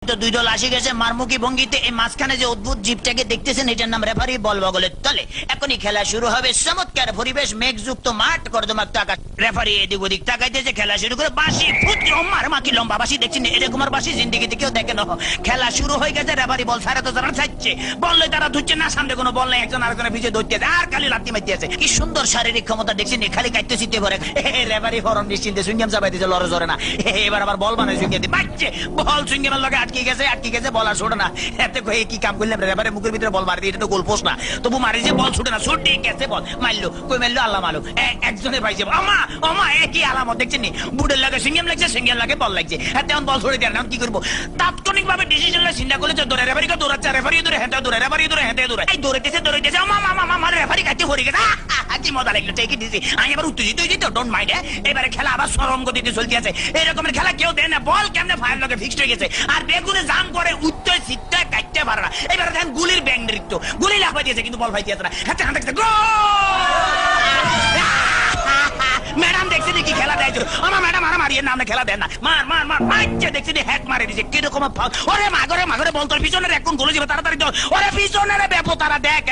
তো দুই দল আসে গেছে মারমুখী ভঙ্গিতে। এই মাঝখানে যে অদ্ভুত জীবটাকে দেখতেছেন এটার নাম রেফারি বল বগলের তলে। এখনই খেলা শুরু হবে। চমৎকার পরিবেশ, মেঘযুক্ত মাঠ, কর্দমাক্ত আকাশ। রেফারি এদিক ওদিক তাকাইতেছে, খেলা শুরু করে বাঁশি মার মাকি লম্বা বাঁশি দেখছেন, এরকম আর বাঁশি জিন্দিগিতে কেউ দেখে না। খেলা শুরু হয়ে গেছে, রেফারি বল সাড়ে তো যারা চাইছে, বল লই তারা ধুচ্ছে না, সামনে কোনো বল নেই, একজন আরেকজনের পিছিয়ে ধরতে আর খালি লাত্তি মারতে আছে। কি সুন্দর শারীরিক ক্ষমতা দেখছেন, খালি কাটতে চিতে ভরে। রেফারি ফরম নিশ্চিন্তে সুইংগাম চাপাইতেছে, লড়ে জরে না। এবার আবার বল বানায় সুইংগাম বাচ্চে, বল সুইংগামের লগে আটকে গেছে বল আর ছোটে না। এতে কয়ে কি কাম করলাম, রেফারি মুখের ভিতরে বল মারি দিয়ে, এটা তো গোল পোস্ট না, তবু মারি যে বল ছুটে না, ছুটে গেছে বল মারলো, কই মারলো আল্লাহ মারলো, একজনে পাইছে। আমা একই আলামত দেখছেন নি, বুড়ের লাগে সিঙ্গেম লাগছে, সিঙ্গেম লাগে বল লাগছে, তেমন বল ছড়ে দেয় না। কি করবো, তাৎক্ষণিক ভাবে ডিসিশন চিন্তা করেছে, দৌড়ে রেফারিকে দৌড়াচ্ছে, রেফারি দৌড়ে হেঁটে দৌড়ে, রেফারি দৌড়ে হেঁটে দৌড়ে, এই দৌড়াইতেছে আমার রেফারি কাছে পড়ে গেছে। কি মজা লাগলো, ঠিকই দিছি। আমি এবার উত্তেজিত হয়েছি তো, ডোন্ট মাইন্ড। এবারে খেলা আবার সরম গতিতে চলতে আছে। এরকমের খেলা কেউ দেয় না, বল কেমনে ফায়ার লগে ফিক্সড হয়ে গেছে, আর বেগুনে জাম করে উত্তর সিটটা কাটতে পারে না। এবারে দেখেন গুলির ব্যাং নৃত্য, গুলি লাফাই দিয়েছে কিন্তু বল ফাইতেছে না। হাতে হাতে ম্যাডাম দেখছি কি খেলা দেয়, আমার ম্যাডাম আর মারিয়ে নামে খেলা দেন না, মার মার মার মারছে, দেখছি হ্যাক মারে দিচ্ছে কিরকম। ওরে মাগরে বল তোর পিছনে এখন গোলে যাবে, তাড়াতাড়ি ওরে পিছনে ব্যাপো তারা দেখ।